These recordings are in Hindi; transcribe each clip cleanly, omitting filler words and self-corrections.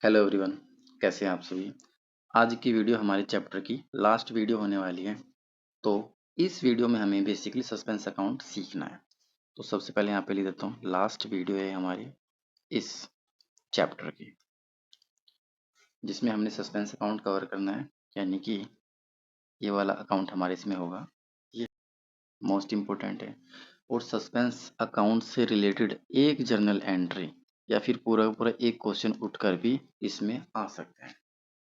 हेलो एवरीवन, कैसे हैं आप सभी। आज की वीडियो हमारे चैप्टर की लास्ट वीडियो होने वाली है। तो इस वीडियो में हमें बेसिकली सस्पेंस अकाउंट सीखना है। तो सबसे पहले यहाँ पे लिख देता हूँ, लास्ट वीडियो है हमारी इस चैप्टर की, जिसमें हमने सस्पेंस अकाउंट कवर करना है। यानी कि ये वाला अकाउंट हमारे इसमें होगा, ये मोस्ट इम्पोर्टेंट है। और सस्पेंस अकाउंट से रिलेटेड एक जर्नल एंट्री या फिर पूरा का पूरा एक क्वेश्चन उठकर भी इसमें आ सकता है।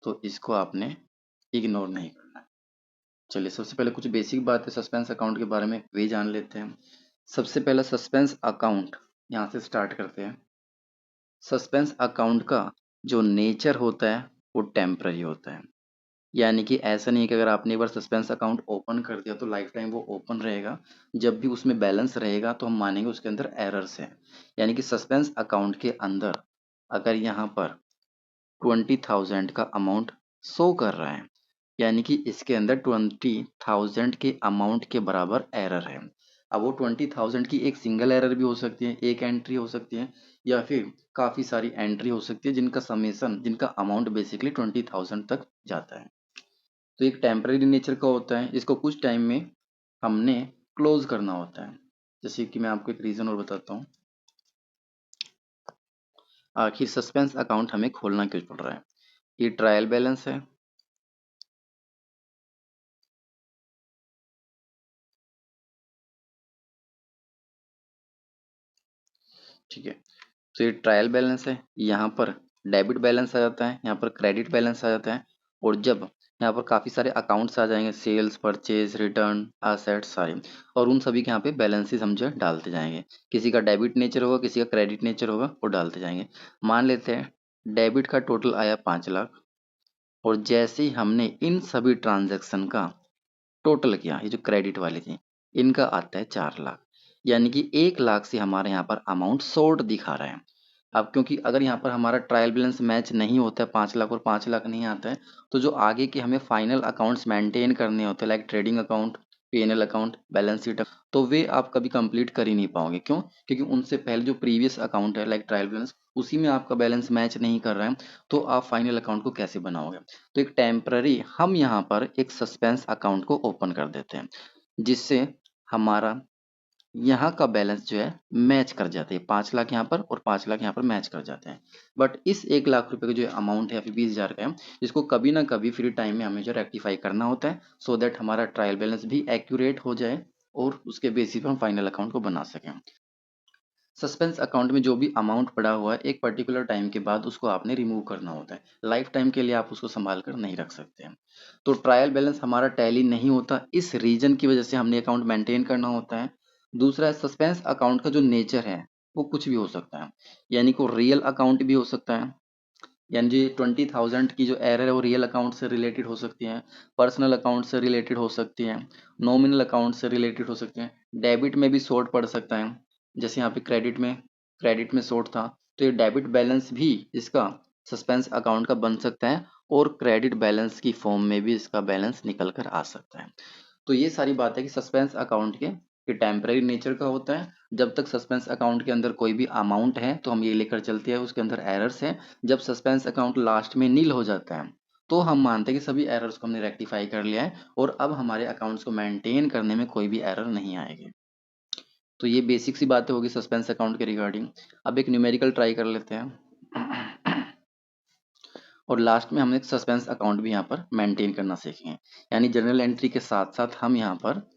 तो इसको आपने इग्नोर नहीं करना है। चलिए, सबसे पहले कुछ बेसिक बातें सस्पेंस अकाउंट के बारे में वे जान लेते हैं। सबसे पहला सस्पेंस अकाउंट यहाँ से स्टार्ट करते हैं। सस्पेंस अकाउंट का जो नेचर होता है वो टेम्पररी होता है। यानी कि ऐसा नहीं है कि अगर आपने एक बार सस्पेंस अकाउंट ओपन कर दिया तो लाइफ टाइम वो ओपन रहेगा। जब भी उसमें बैलेंस रहेगा तो हम मानेंगे उसके अंदर एरर्स हैं। यानी कि सस्पेंस अकाउंट के अंदर अगर यहाँ पर 20,000 का अमाउंट शो कर रहा है, यानी कि इसके अंदर 20,000 के अमाउंट के बराबर एरर है। अब वो 20,000 की एक सिंगल एरर भी हो सकती है, एक एंट्री हो सकती है, या फिर काफ़ी सारी एंट्री हो सकती है जिनका समेसन, जिनका अमाउंट बेसिकली 20,000 तक जाता है। तो एक टेम्पररी नेचर का होता है, इसको कुछ टाइम में हमने क्लोज करना होता है। जैसे कि मैं आपको एक रीज़न और बताता हूँ, आखिर सस्पेंस अकाउंट हमें खोलना क्यों पड़ रहा है। ये ट्रायल बैलेंस है, ठीक है। तो ये ट्रायल बैलेंस है, यहाँ पर डेबिट बैलेंस आ जाता है, यहाँ पर क्रेडिट बैलेंस आ जाता है। और जब यहाँ पर काफ़ी सारे अकाउंट्स आ जाएंगे, सेल्स, परचेज, रिटर्न, असेट्स सारे, और उन सभी के यहाँ पे बैलेंसेस हम जो है डालते जाएंगे। किसी का डेबिट नेचर होगा, किसी का क्रेडिट नेचर होगा, वो डालते जाएंगे। मान लेते हैं डेबिट का टोटल आया 5 लाख, और जैसे ही हमने इन सभी ट्रांजेक्शन का टोटल किया, ये जो क्रेडिट वाली थी, इनका आता है 4 लाख। यानी कि 1 लाख से हमारे यहाँ पर अमाउंट शॉर्ट दिखा रहा है। अब क्योंकि अगर यहाँ पर हमारा ट्रायल बैलेंस मैच नहीं होता है, 5 लाख और 5 लाख नहीं आता है, तो जो आगे के हमें फाइनल अकाउंट्स मेंटेन करने होते हैं, like trading account, PNL account, balance sheet, तो वे आप कभी कंप्लीट कर ही नहीं पाओगे। क्यों? क्योंकि उनसे पहले जो प्रीवियस अकाउंट है, लाइक ट्रायल बैलेंस, उसी में आपका बैलेंस मैच नहीं कर रहा है, तो आप फाइनल अकाउंट को कैसे बनाओगे। तो एक टेम्पररी हम यहाँ पर एक सस्पेंस अकाउंट को ओपन कर देते हैं, जिससे हमारा यहाँ का बैलेंस जो है मैच कर जाते हैं। 5 लाख यहाँ पर और 5 लाख यहाँ पर मैच कर जाते हैं। बट इस 1 लाख रुपए का जो अमाउंट है या फिर 20,000 का है, इसको कभी ना कभी फ्री टाइम में हमें जो रेक्टिफाई करना होता है, सो दैट हमारा ट्रायल बैलेंस भी एक्यूरेट हो जाए और उसके बेसिस पर हम फाइनल अकाउंट को बना सकें। सस्पेंस अकाउंट में जो भी अमाउंट पड़ा हुआ है, एक पर्टिकुलर टाइम के बाद उसको आपने रिमूव करना होता है। लाइफ टाइम के लिए आप उसको संभाल कर नहीं रख सकते हैं। तो ट्रायल बैलेंस हमारा टैली नहीं होता, इस रीजन की वजह से हमने अकाउंट मेंटेन करना होता है। दूसरा है, सस्पेंस अकाउंट का जो नेचर है वो कुछ भी हो सकता है। यानी कि रियल अकाउंट भी हो सकता है, यानी जो 20,000 की जो एरर है वो रियल अकाउंट से रिलेटेड हो सकती है, पर्सनल अकाउंट से रिलेटेड हो सकती है, नॉमिनल अकाउंट से रिलेटेड हो सकती है, डेबिट में भी शॉर्ट पड़ सकता है। जैसे यहाँ पे क्रेडिट में शॉर्ट था, तो ये डेबिट बैलेंस भी इसका सस्पेंस अकाउंट का बन सकता है, और क्रेडिट बैलेंस की फॉर्म में भी इसका बैलेंस निकल कर आ सकता है। तो ये सारी बातें कि सस्पेंस अकाउंट के टेम्पररी नेचर का होता है। जब तक सस्पेंस अकाउंट के अंदर कोई भी अमाउंट है तो हम ये लेकर चलते हैं उसके अंदर एरर्स हैं। जब सस्पेंस अकाउंट लास्ट में नील हो जाता है तो हम मानते हैं कि सभी एरर्स को हमने रेक्टिफाई कर लिया है, और अब हमारे अकाउंट्स को मेंटेन करने में कोई भी एरर नहीं आएगी। तो ये बेसिक सी बातें होगी सस्पेंस अकाउंट के रिगार्डिंग। अब एक न्यूमेरिकल ट्राई कर लेते हैं, और लास्ट में हम एक सस्पेंस अकाउंट भी यहाँ पर मेंटेन करना सीखेंगे। यानी जर्नल एंट्री के साथ साथ हम यहाँ पर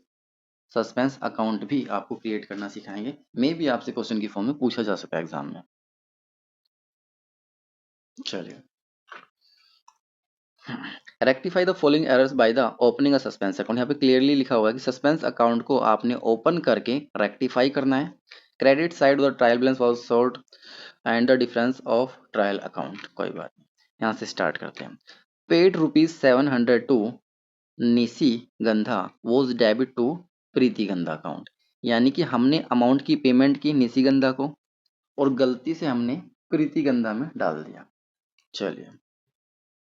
सस्पेंस अकाउंट भी आपको क्रिएट करना सिखाएंगे। मे भी आपसे क्वेश्चन की फॉर्म में पूछा जा सकता है एग्जाम में। चलिए, rectify the following errors by the opening a suspense account. यहाँ पे क्लियरली लिखा हुआ है कि सस्पेंस अकाउंट को आपने ओपन करके रेक्टिफाई करना है। Credit side the trial balance was sold and the difference of trial account. कोई बात नहीं, यहाँ से स्टार्ट करते हैं। Paid ₹700 to Nishi Gandha was debit to Preeti Gandha account. यानी कि हमने अमाउंट की पेमेंट की निशी गंधा को, और गलती से हमने प्रीति गंधा में डाल दिया। चलिए,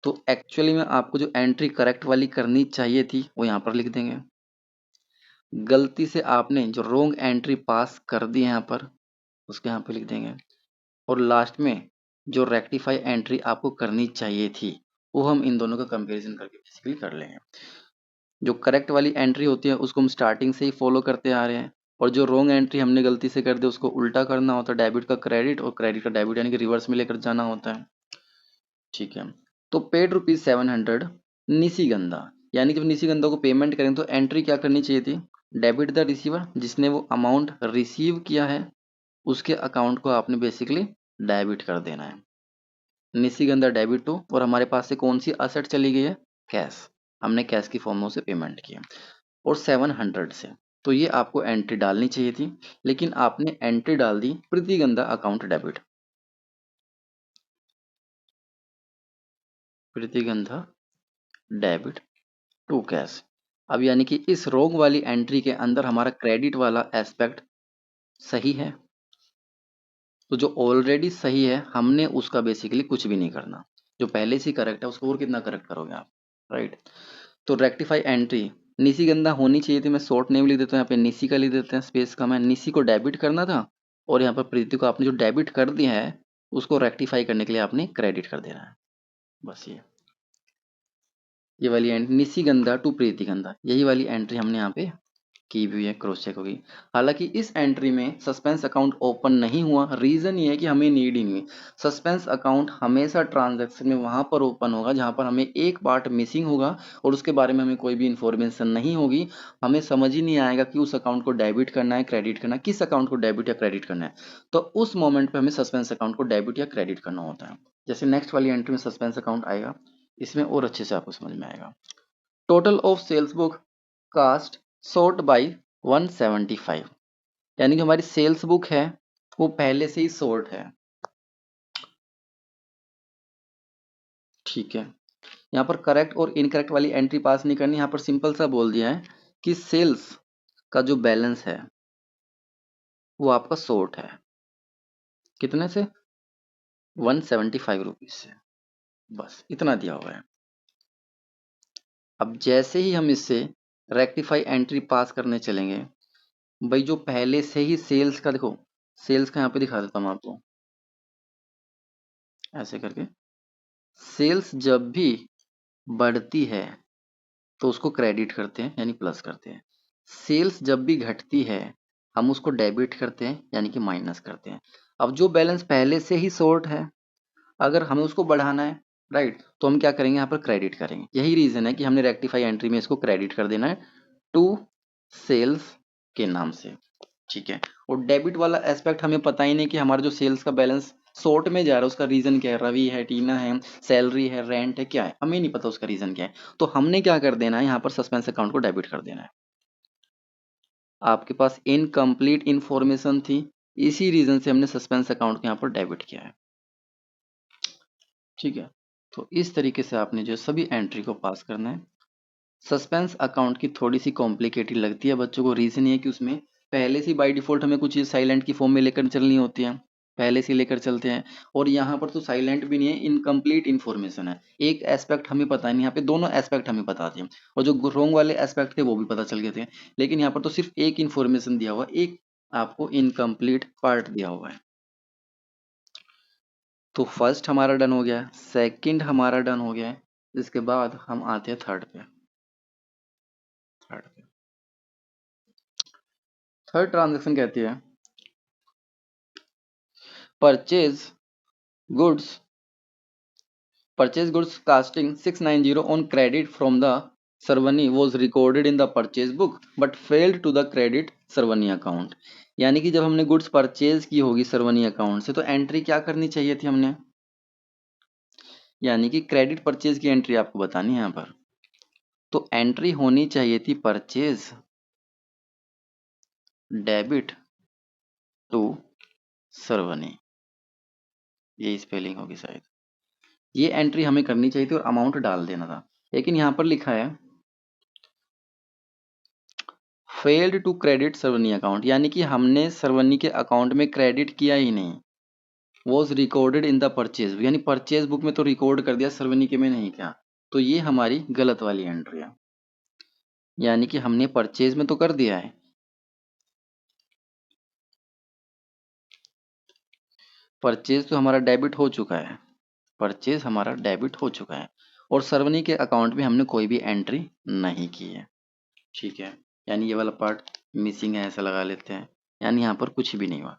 तो एक्चुअली में आपको जो एंट्री करेक्ट वाली करनी चाहिए थी वो यहाँ पर लिख देंगे। गलती से आपने जो रोंग एंट्री पास कर दी है यहाँ पर, उसके यहाँ पे लिख देंगे। और लास्ट में जो रेक्टिफाई एंट्री आपको करनी चाहिए थी वो हम इन दोनों का कंपैरिजन करके बेसिकली कर लेंगे। जो करेक्ट वाली एंट्री होती है उसको हम स्टार्टिंग से ही फॉलो करते आ रहे हैं, और जो रॉन्ग एंट्री हमने गलती से कर दी उसको उल्टा करना होता है, डेबिट का क्रेडिट और क्रेडिट का डेबिट, यानी कि रिवर्स में लेकर जाना होता है। ठीक है, तो पेड ₹700 निशिगंधा, यानी कि निशिगंधा को पेमेंट करें तो एंट्री क्या करनी चाहिए थी, डेबिट द रिसीवर, जिसने वो अमाउंट रिसीव किया है उसके अकाउंट को आपने बेसिकली डेबिट कर देना है। निशिगंधा डेबिट टू, और हमारे पास से कौन सी असेट चली गई है, कैश, हमने कैश की फॉर्म में उसे पेमेंट किया, और 700 से, तो ये आपको एंट्री डालनी चाहिए थी, लेकिन आपने एंट्री डाल दी Preetigandha account debit, Preetigandha debit to cash. अब यानी कि इस रोग वाली एंट्री के अंदर हमारा क्रेडिट वाला एस्पेक्ट सही है, तो जो ऑलरेडी सही है हमने उसका बेसिकली कुछ भी नहीं करना, जो पहले से करेक्ट है उसको और कितना करेक्ट करोगे आप, राइट। तो रेक्टिफाई एंट्री निशिगंधा होनी चाहिए थी, मैं शॉर्ट नेम लिख देता हूँ यहाँ पे, निशी का लिख देते हैं, स्पेस का, मैं निशी को डेबिट करना था, और यहाँ पर प्रीति को आपने जो डेबिट कर दिया है उसको रेक्टिफाई करने के लिए आपने क्रेडिट कर देना है, बस ये वाली एंट्री निशिगंधा टू प्रीतिगंधा, यही वाली एंट्री हमने यहाँ पे की भी है, क्रॉस चेक होगी। हालांकि इस एंट्री में सस्पेंस अकाउंट ओपन नहीं हुआ, रीजन ये है कि हमें नीड ही नहीं हुई। सस्पेंस अकाउंट हमेशा ट्रांजैक्शन में वहां पर ओपन होगा जहां पर हमें एक पार्ट मिसिंग होगा और उसके बारे में हमें कोई भी इंफॉर्मेशन नहीं होगी, हमें समझ ही नहीं आएगा कि उस अकाउंट को डेबिट करना है क्रेडिट करना है, किस अकाउंट को डेबिट या क्रेडिट करना है, तो उस मोमेंट पे हमें सस्पेंस अकाउंट को डेबिट या क्रेडिट करना होता है। जैसे नेक्स्ट वाली एंट्री में सस्पेंस अकाउंट आएगा, इसमें और अच्छे से आपको समझ में आएगा। Total of sales book cost sort by 175, यानी कि हमारी सेल्स बुक है वो पहले से ही सॉर्ट है, ठीक है। यहाँ पर करेक्ट और इनकरेक्ट वाली एंट्री पास नहीं करनी, यहाँ पर सिंपल सा बोल दिया है कि सेल्स का जो बैलेंस है वो आपका सॉर्ट है, कितने से, 175 रुपीज से, बस इतना दिया हुआ है। अब जैसे ही हम इससे रेक्टिफाई एंट्री पास करने चलेंगे, भाई जो पहले से ही सेल्स का, देखो सेल्स का यहाँ पे दिखा देता हूँ आपको, ऐसे करके, सेल्स जब भी बढ़ती है तो उसको क्रेडिट करते हैं यानी प्लस करते हैं, सेल्स जब भी घटती है हम उसको डेबिट करते हैं यानी कि माइनस करते हैं। अब जो बैलेंस पहले से ही शॉर्ट है, अगर हमें उसको बढ़ाना है, राइट, तो हम क्या करेंगे, यहाँ पर क्रेडिट करेंगे, यही रीजन है कि हमने रेक्टिफाई एंट्री में इसको क्रेडिट कर देना है टू सेल्स के नाम से, ठीक है। और डेबिट वाला एस्पेक्ट हमें पता ही नहीं कि हमारा जो सेल्स का बैलेंस शॉर्ट में जा रहा है उसका रीजन क्या है, रवि है, टीना है, सैलरी है, रेंट है, क्या है, हमें नहीं पता उसका रीजन क्या है, तो हमने क्या कर देना है, यहाँ पर सस्पेंस अकाउंट को डेबिट कर देना है। आपके पास इनकम्प्लीट इंफॉर्मेशन थी, इसी रीजन से हमने सस्पेंस अकाउंट को यहाँ पर डेबिट किया है, ठीक है। तो इस तरीके से आपने जो सभी एंट्री को पास करना है। सस्पेंस अकाउंट की थोड़ी सी कॉम्प्लिकेटेड लगती है बच्चों को, रीजन ये है कि उसमें पहले से बाय डिफॉल्ट हमें कुछ चीज़ साइलेंट की फॉर्म में लेकर चलनी होती है, पहले से लेकर चलते हैं, और यहाँ पर तो साइलेंट भी नहीं है, इनकम्प्लीट इन्फॉर्मेशन है, एक एस्पेक्ट हमें पता नहीं, यहाँ पे दोनों एस्पेक्ट हमें पता थे, और जो रॉन्ग वाले एस्पेक्ट थे वो भी पता चल गए थे, लेकिन यहाँ पर तो सिर्फ एक इन्फॉर्मेशन दिया हुआ, एक आपको इनकम्प्लीट पार्ट दिया हुआ है। तो फर्स्ट हमारा डन हो गया, सेकंड हमारा डन हो गया है, इसके बाद हम आते हैं थर्ड पे। थर्ड थर्ड ट्रांजेक्शन कहती है purchase goods, goods casting 690 on credit from the Sarvani was recorded in the purchase book but failed to the credit Sarvani account, यानी कि जब हमने गुड्स परचेज की होगी सरवनी अकाउंट से तो एंट्री क्या करनी चाहिए थी हमने, यानी कि क्रेडिट परचेज की एंट्री आपको बतानी है यहाँ पर, तो एंट्री होनी चाहिए थी परचेज डेबिट टू सरवनी, ये स्पेलिंग होगी शायद, ये एंट्री हमें करनी चाहिए थी और अमाउंट डाल देना था, लेकिन यहाँ पर लिखा है failed to credit Sarvani account, यानी कि हमने सरवनी के अकाउंट में क्रेडिट किया ही नहीं, was recorded in the purchase book, यानी परचेज बुक में तो रिकॉर्ड कर दिया, सरवनी के में नहीं किया, तो ये हमारी गलत वाली एंट्री है, यानी कि हमने परचेज में तो कर दिया है, परचेज तो हमारा डेबिट हो चुका है, परचेज हमारा डेबिट हो चुका है, और सरवनी के अकाउंट में हमने कोई भी एंट्री नहीं की है। ठीक है, यानी ये वाला पार्ट मिसिंग है, ऐसा लगा लेते हैं, यानी यहाँ पर कुछ भी नहीं हुआ।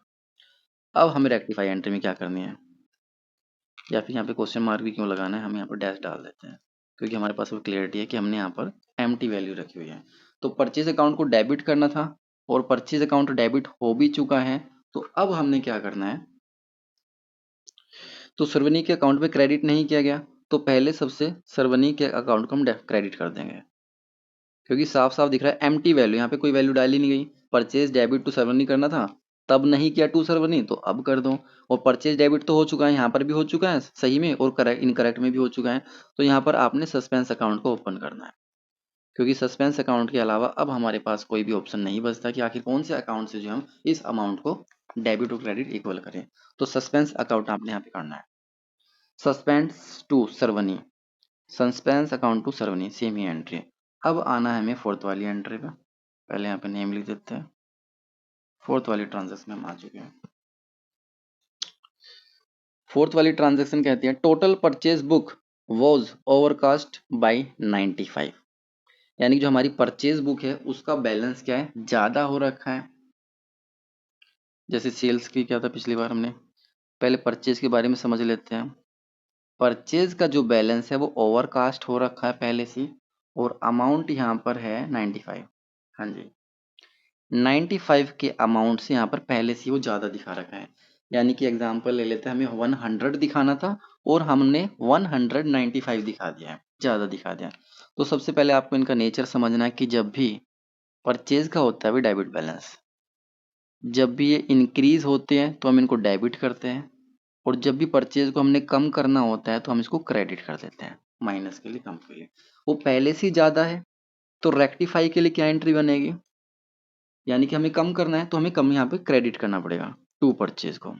अब हमें रेक्टिफाई एंट्री में क्या करनी है, या फिर यहाँ पे क्वेश्चन मार्क भी क्यों लगाना है, हम यहाँ पर डैश डाल देते हैं, क्योंकि हमारे पास वो क्लियरिटी है कि हमने यहाँ पर एम्प्टी वैल्यू रखी हुई है। तो परचेज अकाउंट को डेबिट करना था, और परचेज अकाउंट डेबिट हो भी चुका है। तो अब हमने क्या करना है, तो सरवनी के अकाउंट में क्रेडिट नहीं किया गया, तो पहले सबसे सरवनी के अकाउंट को हम क्रेडिट कर देंगे, क्योंकि साफ साफ दिख रहा है एम्प्टी वैल्यू, यहाँ पे कोई वैल्यू डाली नहीं गई। परचेज डेबिट टू सरवनी करना था, तब नहीं किया टू सरवनी, तो अब कर दो। और परचेज डेबिट तो हो चुका है, यहाँ पर भी हो चुका है सही में, और करेक्ट इनकरेक्ट में भी हो चुका है। तो यहाँ पर आपने सस्पेंस अकाउंट को ओपन करना है, क्योंकि सस्पेंस अकाउंट के अलावा अब हमारे पास कोई भी ऑप्शन नहीं बचता कि आखिर कौन से अकाउंट से जो हम इस अमाउंट को डेबिट और क्रेडिट इक्वल करें। तो सस्पेंस अकाउंट आपने यहाँ पे करना है, suspense to Sarvani, suspense account to Sarvani, same ही एंट्री। अब आना है हमें फोर्थ वाली एंट्री पे, पहले यहाँ पे नेम लिख देते हैं। फोर्थ वाली ट्रांजेक्शन में हम आ चुके हैं। फोर्थ वाली ट्रांजेक्शन कहती है total purchase book was overcast by 95, यानी कि जो हमारी परचेज बुक है उसका बैलेंस क्या है, ज्यादा हो रखा है। जैसे सेल्स की क्या था पिछली बार हमने, पहले परचेज के बारे में समझ लेते हैं। परचेज का जो बैलेंस है वो ओवरकास्ट हो रखा है पहले से, और अमाउंट यहाँ पर है 95। हाँ जी, 95 के अमाउंट से यहाँ पर पहले से वो ज़्यादा दिखा रखा है। यानी कि एग्जांपल ले लेते हैं, हमें 100 दिखाना था और हमने 195 दिखा दिया है, ज़्यादा दिखा दिया। तो सबसे पहले आपको इनका नेचर समझना है कि जब भी परचेज का होता है भी डेबिट बैलेंस, जब भी ये इंक्रीज होते हैं तो हम इनको डेबिट करते हैं, और जब भी परचेज को हमने कम करना होता है तो हम इसको क्रेडिट कर देते हैं, माइनस के लिए, कम के लिए। वो पहले से ही ज़्यादा है, तो रेक्टिफाई के लिए क्या एंट्री बनेगी, यानी कि हमें कम करना है तो हमें कम यहाँ पे क्रेडिट करना पड़ेगा टू परचेज को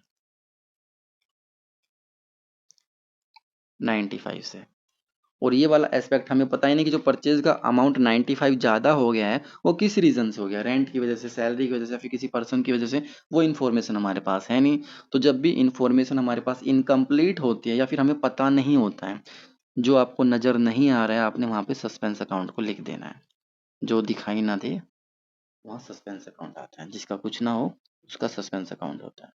95 से। और ये वाला एस्पेक्ट हमें पता ही नहीं कि जो परचेज का अमाउंट 95 ज़्यादा हो गया है वो किस रीज़न से हो गया, रेंट की वजह से, सैलरी की वजह से, या फिर किसी पर्सन की वजह से, वो इन्फॉर्मेशन हमारे पास है नहीं। तो जब भी इन्फॉर्मेशन हमारे पास इनकम्प्लीट होती है या फिर हमें पता नहीं होता है, जो आपको नज़र नहीं आ रहा है, आपने वहाँ पे सस्पेंस अकाउंट को लिख देना है। जो दिखाई ना दे वहाँ सस्पेंस अकाउंट आता है, जिसका कुछ ना हो उसका सस्पेंस अकाउंट होता है।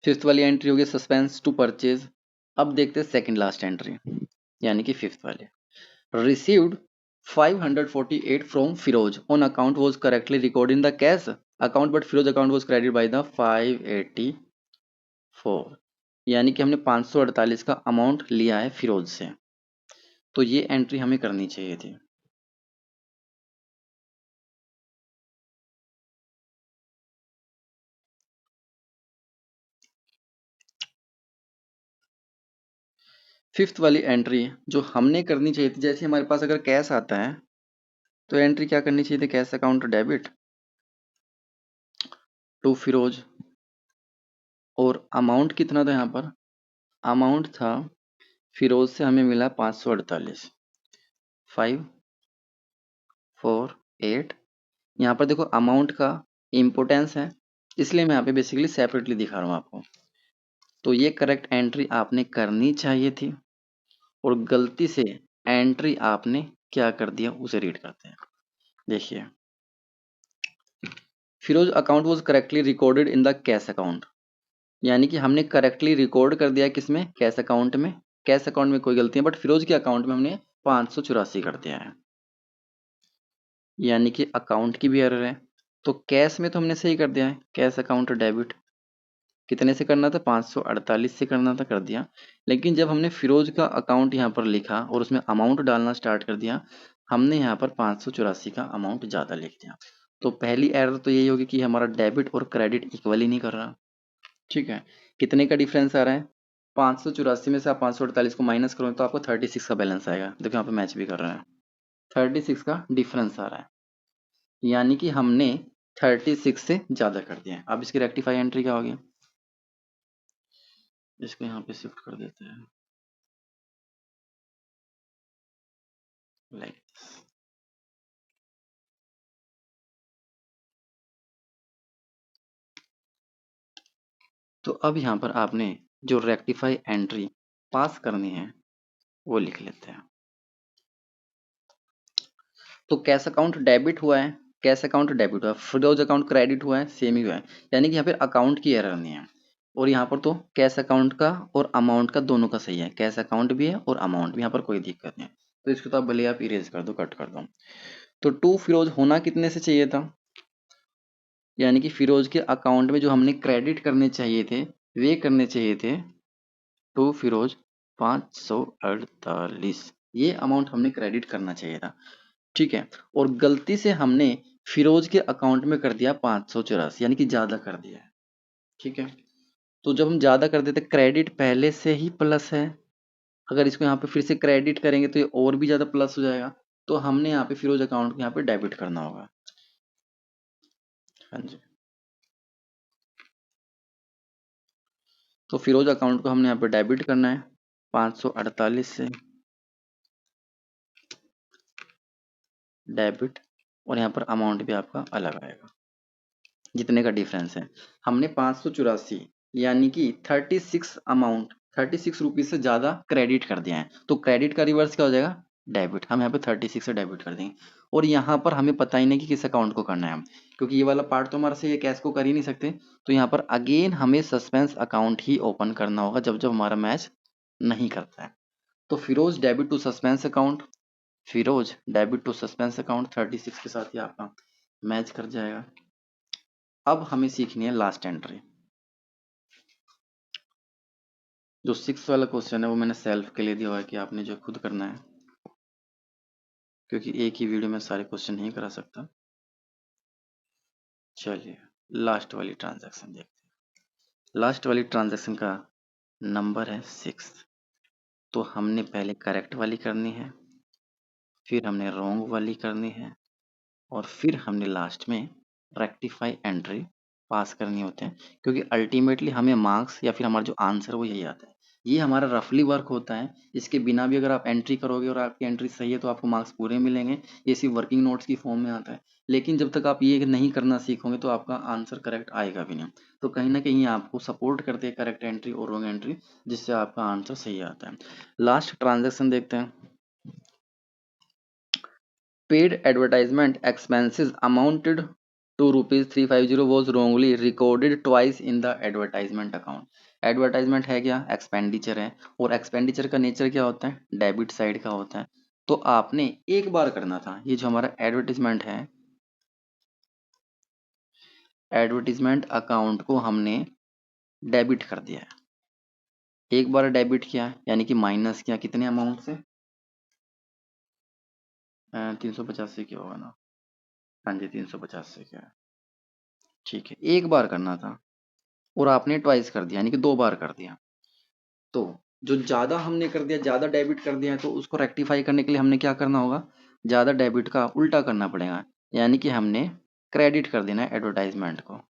फिफ्थ वाली एंट्री होगी सस्पेंस टू परचेज। अब देखते हैं सेकंड लास्ट एंट्री, यानी कि फिफ्थ वाले, received 548 from Firoz on account was correctly record in the cash account but Firoz account was credit by the 584, यानी कि हमने 548 का अमाउंट लिया है फिरोज से, तो ये एंट्री हमें करनी चाहिए थी। फिफ्थ वाली एंट्री जो हमने करनी चाहिए थी, जैसे हमारे पास अगर कैश आता है तो एंट्री क्या करनी चाहिए थी, cash account debit to Firoz, और अमाउंट कितना था यहाँ पर, अमाउंट था फिरोज से हमें मिला 548, 548। यहाँ पर देखो अमाउंट का इम्पोर्टेंस है, इसलिए मैं यहाँ पे बेसिकली सेपरेटली दिखा रहा हूँ आपको। तो ये करेक्ट एंट्री आपने करनी चाहिए थी, और गलती से एंट्री आपने क्या कर दिया उसे रीड करते हैं। देखिए, Firoz account was correctly recorded in the cash account, यानी कि हमने करेक्टली रिकॉर्ड कर दिया किसमें, कैश अकाउंट में। कैश अकाउंट में कोई गलती है, बट फिरोज के अकाउंट में हमने 584 कर दिया है, यानी कि अकाउंट की भी एरर है। तो कैश में तो हमने सही कर दिया है, कैश अकाउंट डेबिट कितने से करना था, 548 से करना था, कर दिया। लेकिन जब हमने फिरोज का अकाउंट यहाँ पर लिखा और उसमें अमाउंट डालना स्टार्ट कर दिया, हमने यहाँ पर 584 का अमाउंट ज़्यादा लिख दिया। तो पहली एरर तो यही होगी कि हमारा डेबिट और क्रेडिट इक्वल ही नहीं कर रहा। ठीक है, कितने का डिफरेंस आ रहा है, 584 में से आप 548 को माइनस करोगे तो आपको 36 का बैलेंस आएगा। देखो यहाँ पे मैच भी कर रहा है, 36 का डिफरेंस आ रहा है, यानी कि हमने 36 से ज़्यादा कर दिया है। अब इसकी रेक्टिफाई एंट्री क्या होगी, इसको यहाँ पे शिफ्ट कर देते हैं, लाइक तो अब यहाँ पर आपने जो रेक्टिफाई एंट्री पास करनी है वो लिख लेते हैं। तो कैश अकाउंट डेबिट हुआ है, कैश अकाउंट डेबिट हुआ है, फिरोज अकाउंट क्रेडिट हुआ है, सेम ही हुआ है, यानी कि यहाँ पे अकाउंट की एरर नहीं है। और यहाँ पर तो कैश अकाउंट का और अमाउंट का दोनों का सही है, कैश अकाउंट भी है और अमाउंट भी, यहाँ पर कोई दिक्कत नहीं है। तो इसको तो आप भले आप इरेज कर दो, कट कर दो। तो टू फिरोज होना कितने से चाहिए था, यानी कि फिरोज के अकाउंट में जो हमने क्रेडिट करने चाहिए थे वे करने चाहिए थे टू फिरोज 548, ये अमाउंट हमने क्रेडिट करना चाहिए था। ठीक है, और गलती से हमने फिरोज के अकाउंट में कर दिया 584, यानी कि ज्यादा कर दिया है। ठीक है, तो जब हम ज्यादा कर देते, क्रेडिट पहले से ही प्लस है, अगर इसको यहाँ पे फिर से क्रेडिट करेंगे तो ये और भी ज्यादा प्लस हो जाएगा। तो हमने यहाँ पे फिरोज अकाउंट को यहाँ पे डेबिट करना होगा। हाँ जी, तो फिरोज अकाउंट को हमने यहाँ पे डेबिट करना है 548 से डेबिट, और यहाँ पर अमाउंट भी आपका अलग आएगा जितने का डिफरेंस है। हमने 584 यानी कि 36 अमाउंट 36 रुपीज से ज्यादा क्रेडिट कर दिया है, तो क्रेडिट का रिवर्स क्या हो जाएगा, डेबिट। हम यहाँ पे 36 से डेबिट कर देंगे, और यहाँ पर हमें पता ही नहीं कि किस अकाउंट को करना है हम, क्योंकि ये वाला पार्ट तो हमारे से ये कैश को कर ही नहीं सकते। तो यहाँ पर अगेन हमें सस्पेंस अकाउंट ही ओपन करना होगा जब जब हमारा मैच नहीं करता है। तो Firoz debit to suspense account, Firoz debit to suspense account 36 के साथ ही आपका मैच कर जाएगा। अब हमें सीखनी है लास्ट एंट्री। जो 6 वाला क्वेश्चन है वो मैंने सेल्फ के लिए दिया हुआ है कि आपने जो खुद करना है, क्योंकि एक ही वीडियो में सारे क्वेश्चन नहीं करा सकता। चलिए लास्ट वाली ट्रांजैक्शन देखते हैं। लास्ट वाली ट्रांजैक्शन का नंबर है 6। तो हमने पहले करेक्ट वाली करनी है, फिर हमने रॉन्ग वाली करनी है, और फिर हमने लास्ट में रेक्टिफाई एंट्री पास करनी होते हैं, क्योंकि अल्टीमेटली हमें मार्क्स या फिर हमारा जो आंसर वो यही आता है। ये हमारा रफली वर्क होता है, इसके बिना भी अगर आप एंट्री करोगे और आपकी एंट्री सही है तो आपको मार्क्स पूरे मिलेंगे। ये सिर्फ वर्किंग नोट्स की फॉर्म में आता है, लेकिन जब तक आप ये नहीं करना सीखोगे तो आपका आंसर करेक्ट आएगा भी नहीं। तो कहीं ना कहीं आपको सपोर्ट करते हैं करेक्ट एंट्री और रॉन्ग एंट्री, जिससे आपका आंसर सही आता है। लास्ट ट्रांजेक्शन देखते हैं। Paid advertisement expenses amounted to rupees 350 was wrongly recorded twice in the advertisement account. Advertisement है क्या, एक्सपेंडिचर है, और एक्सपेंडिचर का नेचर क्या होता है, डेबिट साइड का होता है। तो आपने एक बार करना था, ये जो हमारा एडवर्टीजमेंट है, एडवर्टीजमेंट अकाउंट को हमने डेबिट कर दिया है, एक बार डेबिट किया यानी कि माइनस किया, कितने अमाउंट से, 350 से क्या होगा ना, हाँ जी 350 से क्या है। ठीक है, एक बार करना था और आपने ट्वाइस कर दिया यानी कि 2 बार कर दिया। तो जो ज्यादा हमने कर दिया, ज्यादा डेबिट कर दिया है, तो उसको रेक्टिफाई करने के लिए हमने क्या करना होगा, ज्यादा डेबिट का उल्टा करना पड़ेगा, यानी कि हमने क्रेडिट कर देना है एडवर्टाइजमेंट को।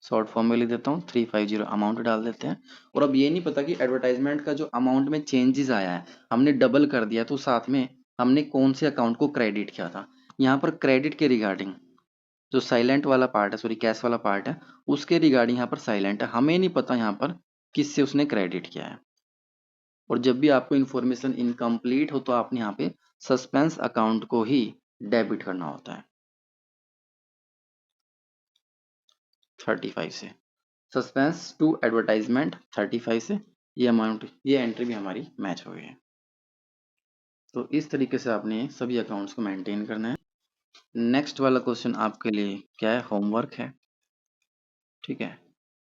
शॉर्ट फॉर्म में लिख देता हूँ, 350 अमाउंट डाल देते हैं। और अब ये नहीं पता कि एडवर्टाइजमेंट का जो अमाउंट में चेंजेस आया है, हमने डबल कर दिया, तो साथ में हमने कौन से अकाउंट को क्रेडिट किया था। यहाँ पर क्रेडिट के रिगार्डिंग जो साइलेंट वाला पार्ट है, सॉरी कैश वाला पार्ट है, उसके रिगार्डिंग यहाँ पर साइलेंट है, हमें नहीं पता यहाँ पर किससे उसने क्रेडिट किया है। और जब भी आपको इन्फॉर्मेशन इनकम्प्लीट हो तो आपने यहाँ पे सस्पेंस अकाउंट को ही डेबिट करना होता है 35 से, सस्पेंस टू एडवर्टाइजमेंट 35 से, ये अमाउंट, ये एंट्री भी हमारी मैच हो गई है। तो इस तरीके से आपने सभी अकाउंट्स को मेंटेन करना है। नेक्स्ट वाला क्वेश्चन आपके लिए क्या है, होमवर्क है। ठीक है,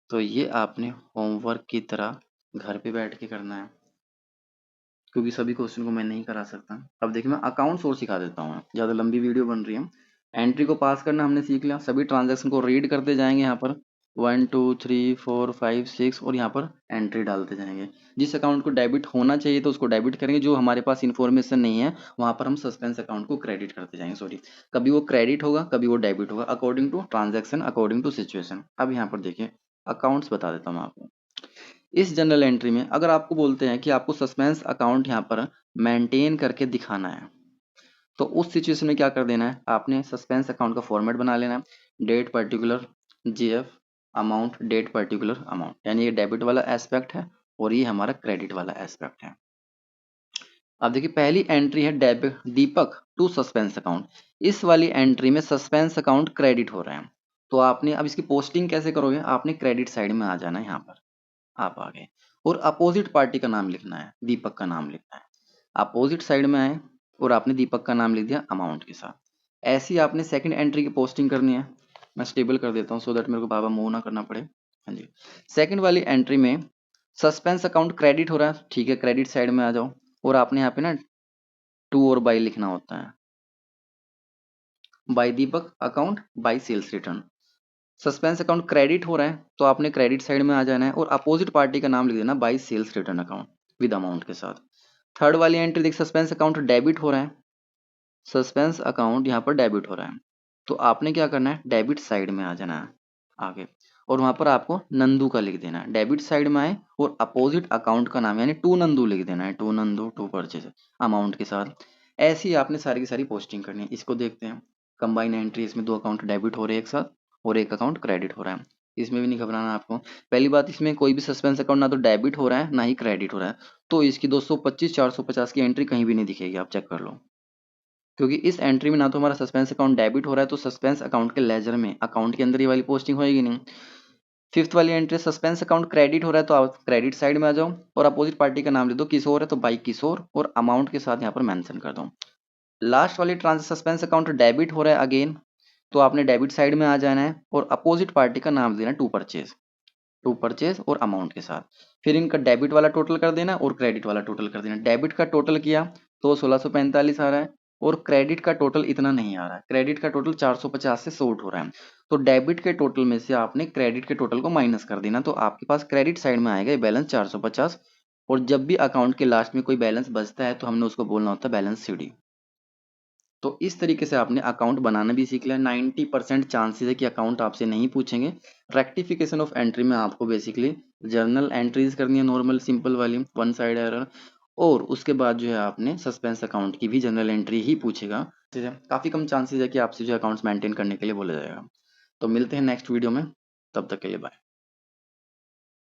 तो ये आपने होमवर्क की तरह घर पे बैठ के करना है, क्योंकि सभी क्वेश्चन को मैं नहीं करा सकता। अब देखिए मैं अकाउंट्स और सिखा देता हूँ, ज़्यादा लंबी वीडियो बन रही है। एंट्री को पास करना हमने सीख लिया, सभी ट्रांजैक्शन को रीड करते जाएंगे, यहाँ पर 1 2 3 4 5 6 और यहाँ पर एंट्री डालते जाएंगे। जिस अकाउंट को डेबिट होना चाहिए तो उसको डेबिट करेंगे, जो हमारे पास इन्फॉर्मेशन नहीं है वहाँ पर हम सस्पेंस अकाउंट को क्रेडिट करते जाएंगे, सॉरी कभी वो क्रेडिट होगा कभी वो डेबिट होगा, according to transaction, according to situation. अब यहाँ पर देखिए अकाउंट्स बता देता हूँ आपको। इस जनरल एंट्री में अगर आपको बोलते हैं कि आपको सस्पेंस अकाउंट यहाँ पर मेंटेन करके दिखाना है, तो उस सिचुएशन में क्या कर देना है, आपने सस्पेंस अकाउंट का फॉर्मेट बना लेना है, date particular, GF, amount, date, particular amount, यानी ये डेबिट वाला एस्पेक्ट है और ये हमारा क्रेडिट वाला एस्पेक्ट है। अब देखिए पहली एंट्री है debit Deepak to suspense account. इस वाली एंट्री में सस्पेंस अकाउंट क्रेडिट हो रहा है, तो आपने अब इसकी पोस्टिंग कैसे करोगे, आपने क्रेडिट साइड में आ जाना है, यहाँ पर आप आ गए और अपोजिट पार्टी का नाम लिखना है, दीपक का नाम लिखना है। अपोजिट साइड में आए और आपने दीपक का नाम लिख दिया अमाउंट के साथ। ऐसी आपने सेकंड एंट्री की पोस्टिंग करनी है। मैं स्टेबल कर देता हूँ सो दैट मेरे को बार बार मूव ना करना पड़े। हाँ जी, सेकंड वाली एंट्री में सस्पेंस अकाउंट क्रेडिट हो रहा है, ठीक है, क्रेडिट साइड में आ जाओ और आपने यहाँ पे ना टू और बाई लिखना होता है, by Deepak account by sales return. Suspense account credit हो रहा है तो आपने क्रेडिट साइड में आ जाना है और अपोजिट पार्टी का नाम लिख देना by sales return account with amount के साथ। थर्ड वाली एंट्री देख, सस्पेंस अकाउंट डेबिट हो रहा है, सस्पेंस अकाउंट यहाँ पर डेबिट हो रहा है, तो आपने क्या करना है, डेबिट साइड में आ जाना है आगे और वहां पर आपको नंदू का लिख देना है। डेबिट साइड में आए और अपोजिट अकाउंट का नाम यानी टू नंदू लिख देना है, to Nandu to purchase amount के साथ। ऐसी आपने सारी की सारी पोस्टिंग करनी है। इसको देखते हैं, कंबाइन एंट्री, इसमें दो अकाउंट डेबिट हो रहे हैं एक साथ और एक अकाउंट क्रेडिट हो रहा है। इसमें भी नहीं घबराना आपको। पहली बात, इसमें कोई भी सस्पेंस अकाउंट ना तो डेबिट हो रहा है ना ही क्रेडिट हो रहा है, तो इसकी 225 450 की एंट्री कहीं भी नहीं दिखेगी, आप चेक कर लो। क्योंकि इस एंट्री में ना तो हमारा सस्पेंस अकाउंट डेबिट हो रहा है, तो सस्पेंस अकाउंट के लेजर में अकाउंट के अंदर ये वाली पोस्टिंग होएगी नहीं। फिफ्थ वाली एंट्री, सस्पेंस अकाउंट क्रेडिट हो रहा है तो आप क्रेडिट साइड में आ जाओ और अपोजिट पार्टी का नाम ले दो, किशोर है तो बाई किशोर और अमाउंट के साथ यहाँ पर मेंशन कर दो। लास्ट वाली सस्पेंस अकाउंट डेबिट हो रहा है अगेन, तो आपने डेबिट साइड में आ जाना है और अपोजिट पार्टी का नाम देना टू परचेज और अमाउंट के साथ। फिर इनका डेबिट वाला टोटल कर देना और क्रेडिट वाला टोटल कर देना। डेबिट का टोटल किया तो 1645 आ रहा है और क्रेडिट का टोटल इतना नहीं आ रहा है, क्रेडिट का टोटल 450 से शॉर्ट हो रहा है, तो डेबिट के टोटल में से आपने क्रेडिट के टोटल को माइनस कर देना, तो आपके पास क्रेडिट साइड में आएगा बैलेंस 450। और जब भी अकाउंट के लास्ट में कोई बैलेंस बचता है तो हमने उसको बोलना होता है बैलेंस सीडी। तो इस तरीके से आपने अकाउंट बनाना भी सीख लिया। 90% चांसेस है कि अकाउंट आपसे नहीं पूछेंगे। रेक्टिफिकेशन ऑफ एंट्री में आपको बेसिकली जर्नल एंट्रीज करनी है, नॉर्मल सिंपल वाली वन साइड एरर, और उसके बाद जो है आपने सस्पेंस अकाउंट की भी जनरल एंट्री ही पूछेगा। ठीक है, काफ़ी कम चांसेस है कि आपसे जो अकाउंट्स मेंटेन करने के लिए बोला जाएगा। तो मिलते हैं नेक्स्ट वीडियो में, तब तक के लिए बाय।